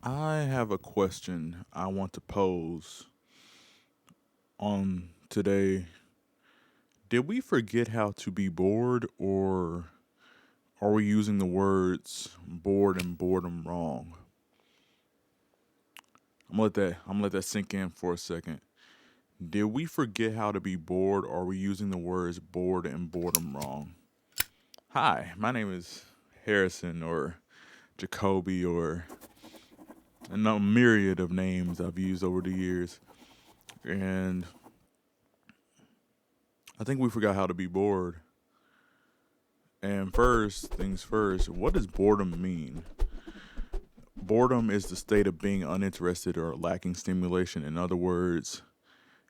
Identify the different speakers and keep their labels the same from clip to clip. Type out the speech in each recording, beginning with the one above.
Speaker 1: I have a question I want to pose on today. Did we forget how to be bored, or are we using the words bored and boredom wrong? I'm gonna let that sink in for a second. Did we forget how to be bored, or are we using the words bored and boredom wrong? Hi, my name is Harrison or Jacoby or a myriad of names I've used over the years. And I think we forgot how to be bored. And first things first, what does boredom mean? Boredom is the state of being uninterested or lacking stimulation. In other words,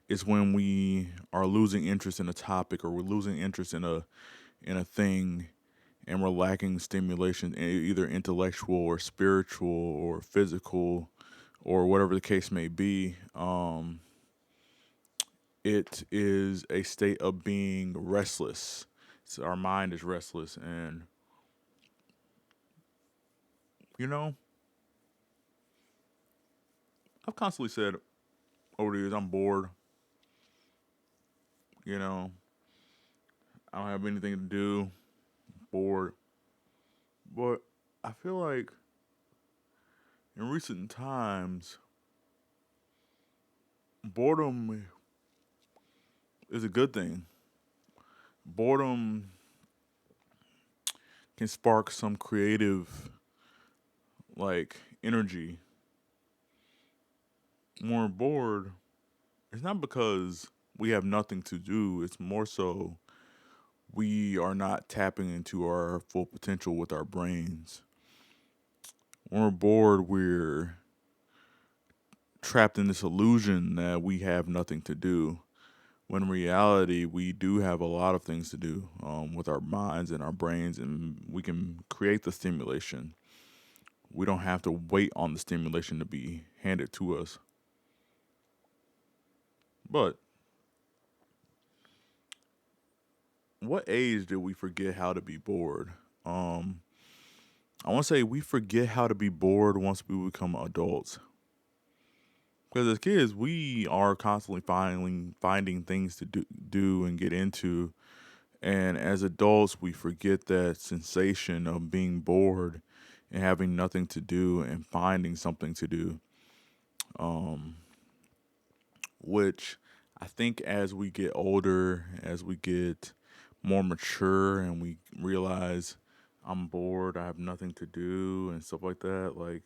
Speaker 1: it's when we are losing interest in a topic or we're losing interest in a thing and we're lacking stimulation, either intellectual or spiritual or physical or whatever the case may be. It is a state of being restless. So our mind is restless, and you know, I've constantly said over the years I'm bored. You know, I don't have anything to do, bored. But I feel like in recent times, boredom is a good thing. Boredom can spark some creative like energy. When we're bored, it's not because we have nothing to do. It's more so we are not tapping into our full potential with our brains. When we're bored, we're trapped in this illusion that we have nothing to do. When in reality, we do have a lot of things to do with our minds and our brains, and we can create the stimulation. We don't have to wait on the stimulation to be handed to us. But what age did we forget how to be bored? Um, I want to say we forget how to be bored once we become adults. Because as kids, we are constantly finding things to do and get into. And as adults, we forget that sensation of being bored and having nothing to do and finding something to do. Um, which I think as we get older, as we get more mature and we realize I'm bored, I have nothing to do and stuff like that, like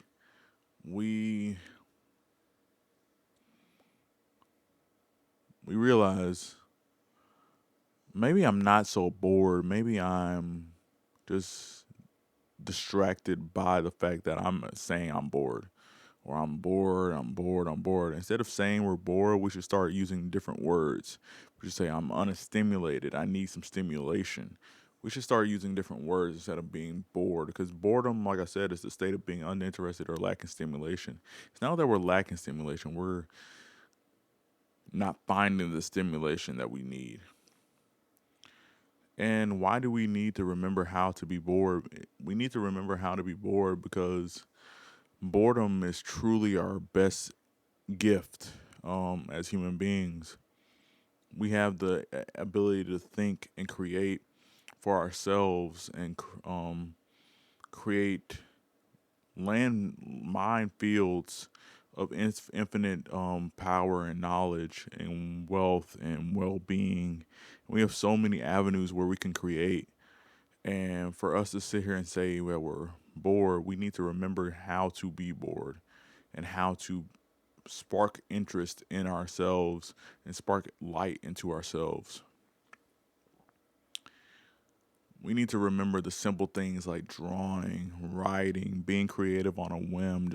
Speaker 1: we we realize maybe I'm not so bored, maybe I'm just distracted by the fact that I'm saying I'm bored or I'm bored, I'm bored, I'm bored. Instead of saying we're bored, we should start using different words. We should say I'm unstimulated. I need some stimulation. We should start using different words instead of being bored because boredom, like I said, is the state of being uninterested or lacking stimulation. It's not that we're lacking stimulation, we're not finding the stimulation that we need. And why do we need to remember how to be bored? We need to remember how to be bored because boredom is truly our best gift as human beings. We have the ability to think and create for ourselves and create land minefields of infinite power and knowledge and wealth and well-being. We have so many avenues where we can create. And for us to sit here and say that we're bored, we need to remember how to be bored and how to spark interest in ourselves and spark light into ourselves. We need to remember the simple things like drawing, writing, being creative on a whim,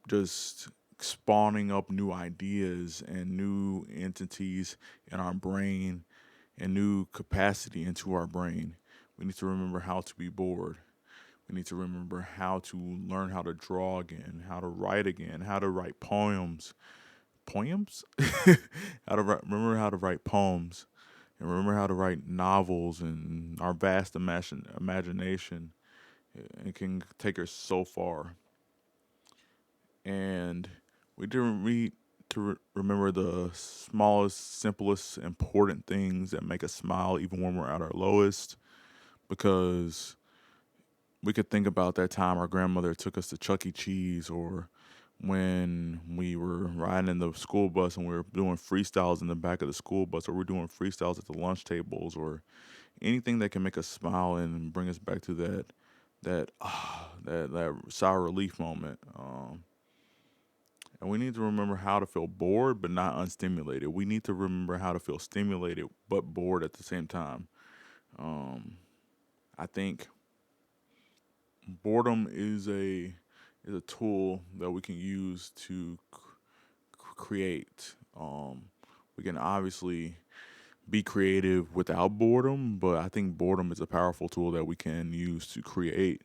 Speaker 1: just spawning up new ideas and new entities in our brain and new capacity into our brain. We need to remember how to be bored. We need to remember how to learn how to draw again, how to write again, how to write poems. Poems? Remember how to write poems and remember how to write novels and our vast imagination. It can take us so far. And we didn't read to remember the smallest, simplest, important things that make us smile even when we're at our lowest. Because we could think about that time our grandmother took us to Chuck E. Cheese, or when we were riding in the school bus and we were doing freestyles in the back of the school bus, or we're doing freestyles at the lunch tables, or anything that can make us smile and bring us back to that sour relief moment. And we need to remember how to feel bored but not unstimulated. We need to remember how to feel stimulated but bored at the same time. Um, I think boredom is a tool that we can use to create. We can obviously be creative without boredom, but I think boredom is a powerful tool that we can use to create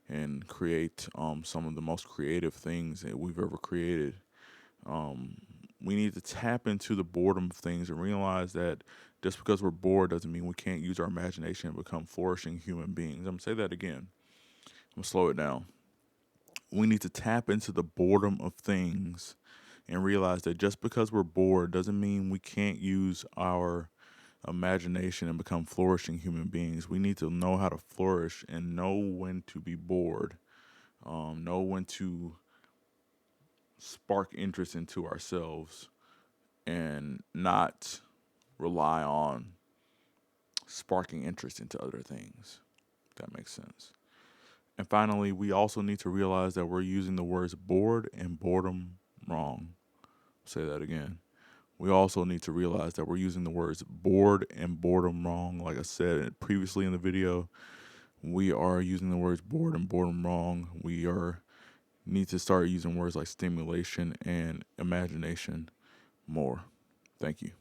Speaker 1: and create some of the most creative things that we've ever created. Um, we need to tap into the boredom of things and realize that just because we're bored doesn't mean we can't use our imagination and become flourishing human beings. I'm gonna say that again. I'm gonna slow it down. We need to tap into the boredom of things and realize that just because we're bored doesn't mean we can't use our imagination and become flourishing human beings. We need to know how to flourish and know when to be bored, know when to spark interest into ourselves and not rely on sparking interest into other things. If that makes sense. And finally, we also need to realize that we're using the words bored and boredom wrong. I'll say that again. We also need to realize that we're using the words bored and boredom wrong. Like I said previously in the video, we are using the words bored and boredom wrong. We are need to start using words like stimulation and imagination more. Thank you.